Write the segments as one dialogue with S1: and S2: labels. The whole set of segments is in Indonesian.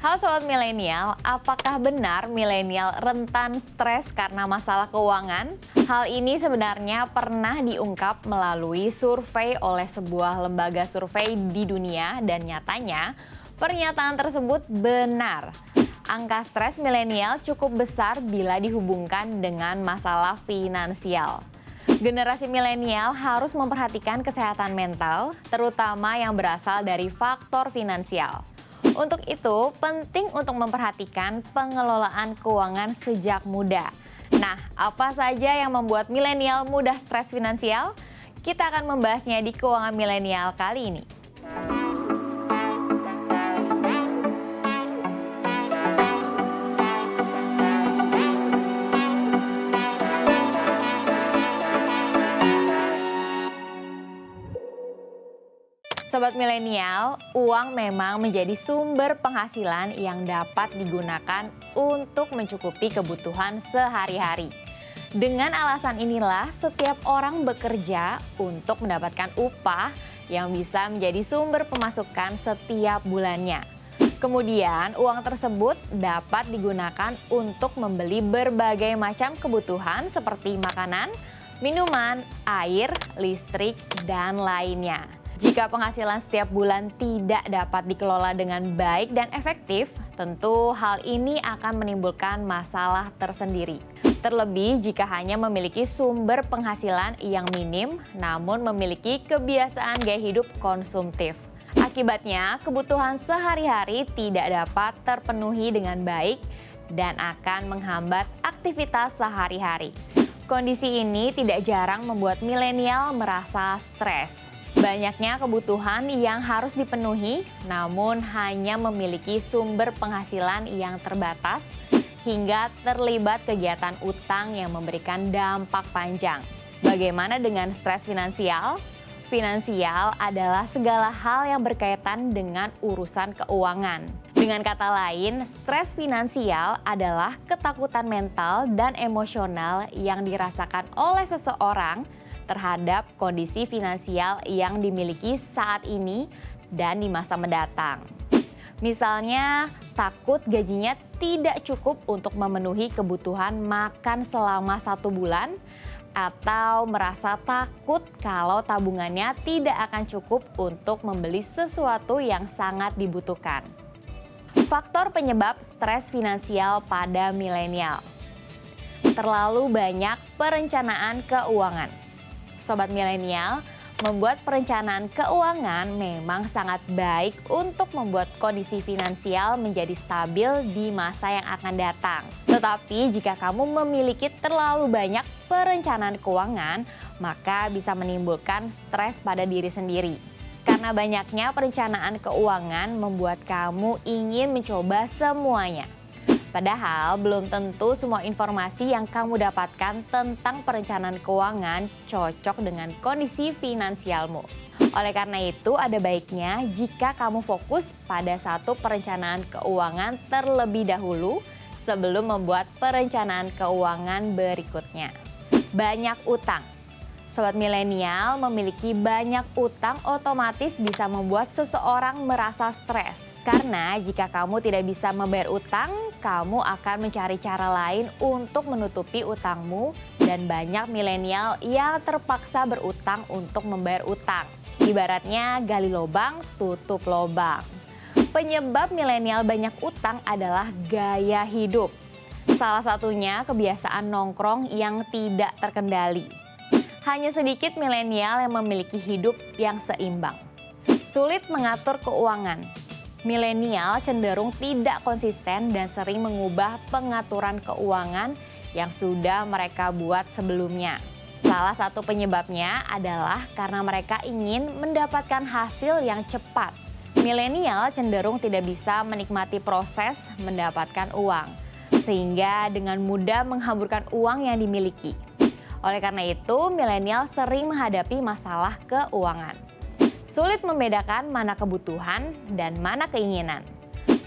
S1: Halo Sobat Milenial, apakah benar milenial rentan stres karena masalah keuangan? Hal ini sebenarnya pernah diungkap melalui survei oleh sebuah lembaga survei di dunia dan nyatanya pernyataan tersebut benar. Angka stres milenial cukup besar bila dihubungkan dengan masalah finansial. Generasi milenial harus memperhatikan kesehatan mental, terutama yang berasal dari faktor finansial. Untuk itu, penting untuk memperhatikan pengelolaan keuangan sejak muda. Nah, apa saja yang membuat milenial mudah stres finansial? Kita akan membahasnya di Keuangan Milenial kali ini. Sobat milenial, uang memang menjadi sumber penghasilan yang dapat digunakan untuk mencukupi kebutuhan sehari-hari. Dengan alasan inilah, setiap orang bekerja untuk mendapatkan upah yang bisa menjadi sumber pemasukan setiap bulannya. Kemudian, uang tersebut dapat digunakan untuk membeli berbagai macam kebutuhan seperti makanan, minuman, air, listrik, dan lainnya. Jika penghasilan setiap bulan tidak dapat dikelola dengan baik dan efektif, tentu hal ini akan menimbulkan masalah tersendiri. Terlebih jika hanya memiliki sumber penghasilan yang minim, namun memiliki kebiasaan gaya hidup konsumtif. Akibatnya, kebutuhan sehari-hari tidak dapat terpenuhi dengan baik dan akan menghambat aktivitas sehari-hari. Kondisi ini tidak jarang membuat milenial merasa stres. Banyaknya kebutuhan yang harus dipenuhi, namun hanya memiliki sumber penghasilan yang terbatas hingga terlibat kegiatan utang yang memberikan dampak panjang. Bagaimana dengan stres finansial? Finansial adalah segala hal yang berkaitan dengan urusan keuangan. Dengan kata lain, stres finansial adalah ketakutan mental dan emosional yang dirasakan oleh seseorang terhadap kondisi finansial yang dimiliki saat ini dan di masa mendatang. Misalnya, takut gajinya tidak cukup untuk memenuhi kebutuhan makan selama 1 bulan, atau merasa takut kalau tabungannya tidak akan cukup untuk membeli sesuatu yang sangat dibutuhkan. Faktor penyebab stres finansial pada milenial. Terlalu banyak perencanaan keuangan. Sobat milenial, membuat perencanaan keuangan memang sangat baik untuk membuat kondisi finansial menjadi stabil di masa yang akan datang. Tetapi jika kamu memiliki terlalu banyak perencanaan keuangan, maka bisa menimbulkan stres pada diri sendiri. Karena banyaknya perencanaan keuangan membuat kamu ingin mencoba semuanya. Padahal belum tentu semua informasi yang kamu dapatkan tentang perencanaan keuangan cocok dengan kondisi finansialmu. Oleh karena itu, ada baiknya jika kamu fokus pada satu perencanaan keuangan terlebih dahulu sebelum membuat perencanaan keuangan berikutnya. Banyak utang. Sobat milenial, memiliki banyak utang otomatis bisa membuat seseorang merasa stres. Karena jika kamu tidak bisa membayar utang, kamu akan mencari cara lain untuk menutupi utangmu dan banyak milenial yang terpaksa berutang untuk membayar utang. Ibaratnya gali lubang, tutup lubang. Penyebab milenial banyak utang adalah gaya hidup. Salah satunya kebiasaan nongkrong yang tidak terkendali. Hanya sedikit milenial yang memiliki hidup yang seimbang. Sulit mengatur keuangan. Milenial cenderung tidak konsisten dan sering mengubah pengaturan keuangan yang sudah mereka buat sebelumnya. Salah satu penyebabnya adalah karena mereka ingin mendapatkan hasil yang cepat. Milenial cenderung tidak bisa menikmati proses mendapatkan uang, sehingga dengan mudah menghamburkan uang yang dimiliki. Oleh karena itu, milenial sering menghadapi masalah keuangan. Sulit membedakan mana kebutuhan dan mana keinginan.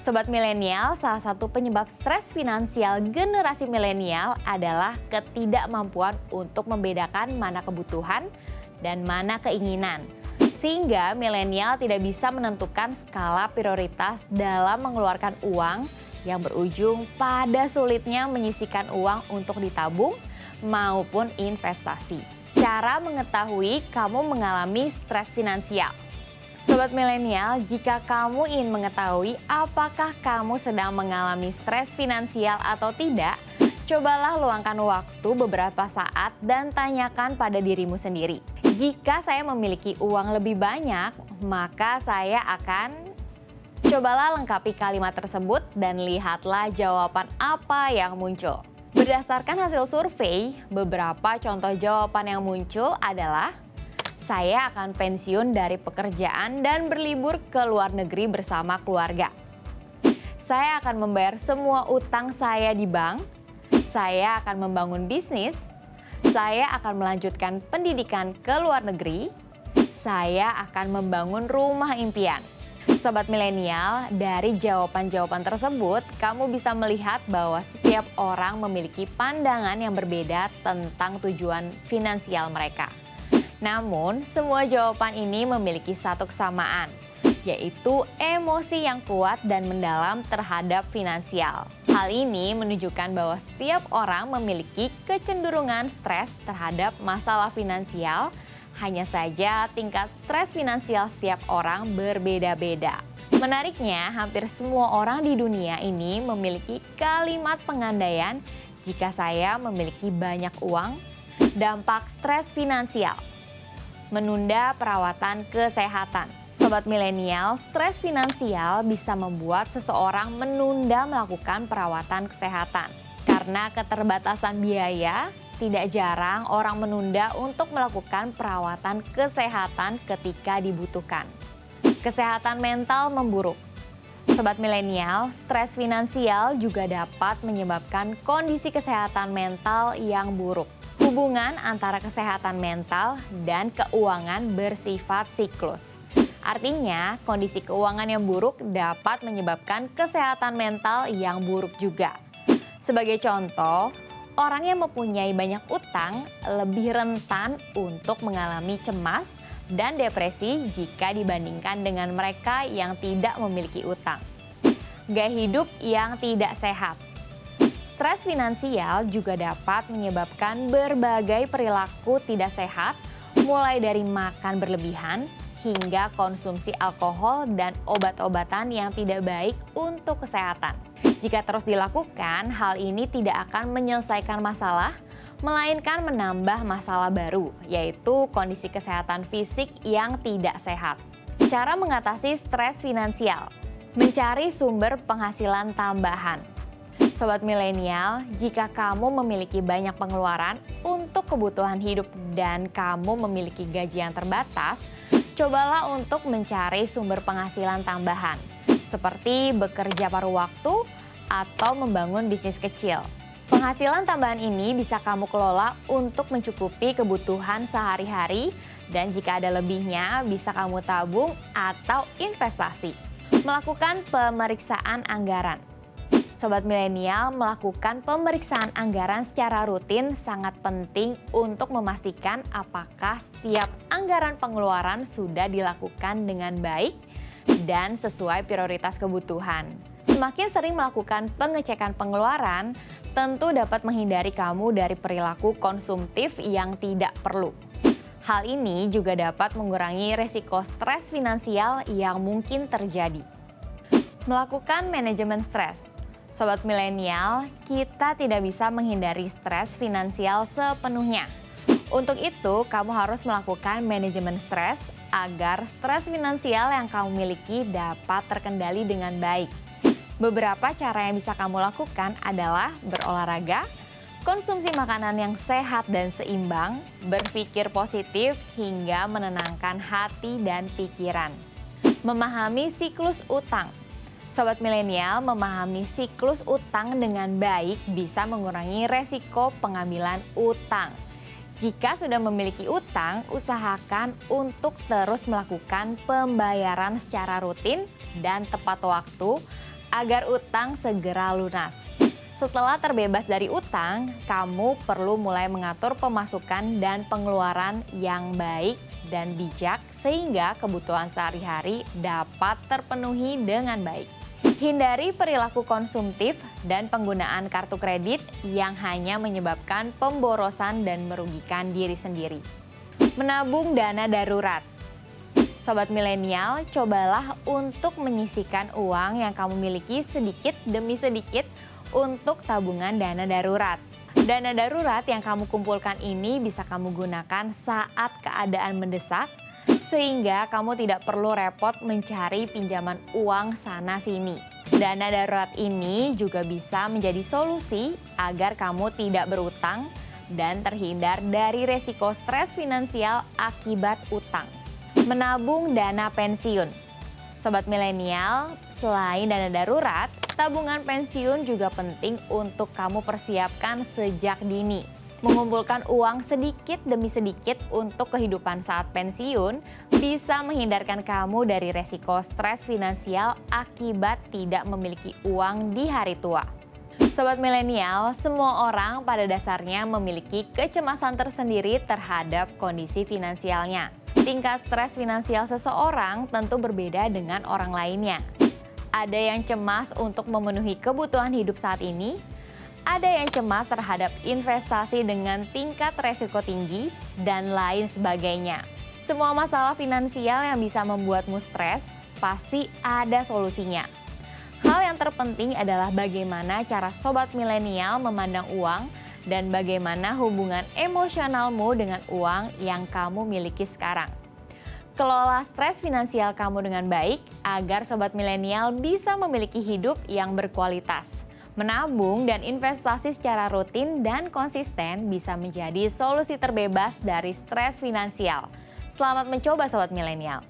S1: Sobat milenial, salah satu penyebab stres finansial generasi milenial adalah ketidakmampuan untuk membedakan mana kebutuhan dan mana keinginan. Sehingga milenial tidak bisa menentukan skala prioritas dalam mengeluarkan uang yang berujung pada sulitnya menyisihkan uang untuk ditabung maupun investasi. Cara mengetahui kamu mengalami stres finansial. Sobat milenial, jika kamu ingin mengetahui apakah kamu sedang mengalami stres finansial atau tidak, cobalah luangkan waktu beberapa saat dan tanyakan pada dirimu sendiri. Jika saya memiliki uang lebih banyak, maka saya akan... Cobalah lengkapi kalimat tersebut dan lihatlah jawaban apa yang muncul. Berdasarkan hasil survei, beberapa contoh jawaban yang muncul adalah: saya akan pensiun dari pekerjaan dan berlibur ke luar negeri bersama keluarga. Saya akan membayar semua utang saya di bank. Saya akan membangun bisnis. Saya akan melanjutkan pendidikan ke luar negeri. Saya akan membangun rumah impian. Sobat milenial, dari jawaban-jawaban tersebut, kamu bisa melihat bahwa setiap orang memiliki pandangan yang berbeda tentang tujuan finansial mereka. Namun, semua jawaban ini memiliki satu kesamaan, yaitu emosi yang kuat dan mendalam terhadap finansial. Hal ini menunjukkan bahwa setiap orang memiliki kecenderungan stres terhadap masalah finansial, hanya saja tingkat stres finansial setiap orang berbeda-beda. Menariknya, hampir semua orang di dunia ini memiliki kalimat pengandaian, jika saya memiliki banyak uang. Dampak stres finansial. Menunda perawatan kesehatan. Sobat milenial, stres finansial bisa membuat seseorang menunda melakukan perawatan kesehatan. Karena keterbatasan biaya, tidak jarang orang menunda untuk melakukan perawatan kesehatan ketika dibutuhkan. Kesehatan mental memburuk. Sobat milenial, stres finansial juga dapat menyebabkan kondisi kesehatan mental yang buruk. Hubungan antara kesehatan mental dan keuangan bersifat siklus. Artinya, kondisi keuangan yang buruk dapat menyebabkan kesehatan mental yang buruk juga. Sebagai contoh, orang yang mempunyai banyak utang lebih rentan untuk mengalami cemas dan depresi jika dibandingkan dengan mereka yang tidak memiliki utang. Gaya hidup yang tidak sehat. Stres finansial juga dapat menyebabkan berbagai perilaku tidak sehat, mulai dari makan berlebihan hingga konsumsi alkohol dan obat-obatan yang tidak baik untuk kesehatan. Jika terus dilakukan, hal ini tidak akan menyelesaikan masalah, melainkan menambah masalah baru, yaitu kondisi kesehatan fisik yang tidak sehat. Cara mengatasi stres finansial. Mencari sumber penghasilan tambahan. Sobat milenial, jika kamu memiliki banyak pengeluaran untuk kebutuhan hidup dan kamu memiliki gaji yang terbatas, cobalah untuk mencari sumber penghasilan tambahan, seperti bekerja paruh waktu atau membangun bisnis kecil. Penghasilan tambahan ini bisa kamu kelola untuk mencukupi kebutuhan sehari-hari, dan jika ada lebihnya bisa kamu tabung atau investasi. Melakukan pemeriksaan anggaran. Sobat milenial, melakukan pemeriksaan anggaran secara rutin sangat penting untuk memastikan apakah setiap anggaran pengeluaran sudah dilakukan dengan baik dan sesuai prioritas kebutuhan. Semakin sering melakukan pengecekan pengeluaran, tentu dapat menghindari kamu dari perilaku konsumtif yang tidak perlu. Hal ini juga dapat mengurangi resiko stres finansial yang mungkin terjadi. Melakukan manajemen stres. Sobat milenial, kita tidak bisa menghindari stres finansial sepenuhnya. Untuk itu, kamu harus melakukan manajemen stres agar stres finansial yang kamu miliki dapat terkendali dengan baik. Beberapa cara yang bisa kamu lakukan adalah berolahraga, konsumsi makanan yang sehat dan seimbang, berpikir positif hingga menenangkan hati dan pikiran. Memahami siklus utang. Sobat milenial, memahami siklus utang dengan baik bisa mengurangi resiko pengambilan utang. Jika sudah memiliki utang, usahakan untuk terus melakukan pembayaran secara rutin dan tepat waktu agar utang segera lunas. Setelah terbebas dari utang, kamu perlu mulai mengatur pemasukan dan pengeluaran yang baik dan bijak sehingga kebutuhan sehari-hari dapat terpenuhi dengan baik. Hindari perilaku konsumtif dan penggunaan kartu kredit yang hanya menyebabkan pemborosan dan merugikan diri sendiri. Menabung dana darurat. Sobat milenial, cobalah untuk menyisihkan uang yang kamu miliki sedikit demi sedikit untuk tabungan dana darurat. Dana darurat yang kamu kumpulkan ini bisa kamu gunakan saat keadaan mendesak, sehingga kamu tidak perlu repot mencari pinjaman uang sana-sini. Dana darurat ini juga bisa menjadi solusi agar kamu tidak berutang dan terhindar dari resiko stres finansial akibat utang. Menabung dana pensiun. Sobat milenial, selain dana darurat, tabungan pensiun juga penting untuk kamu persiapkan sejak dini. Mengumpulkan uang sedikit demi sedikit untuk kehidupan saat pensiun bisa menghindarkan kamu dari resiko stres finansial akibat tidak memiliki uang di hari tua. Sobat milenial, semua orang pada dasarnya memiliki kecemasan tersendiri terhadap kondisi finansialnya. Tingkat stres finansial seseorang tentu berbeda dengan orang lainnya. Ada yang cemas untuk memenuhi kebutuhan hidup saat ini, ada yang cemas terhadap investasi dengan tingkat resiko tinggi, dan lain sebagainya. Semua masalah finansial yang bisa membuatmu stres, pasti ada solusinya. Hal yang terpenting adalah bagaimana cara sobat milenial memandang uang dan bagaimana hubungan emosionalmu dengan uang yang kamu miliki sekarang. Kelola stres finansial kamu dengan baik agar sobat milenial bisa memiliki hidup yang berkualitas. Menabung dan investasi secara rutin dan konsisten bisa menjadi solusi terbebas dari stres finansial. Selamat mencoba sobat milenial.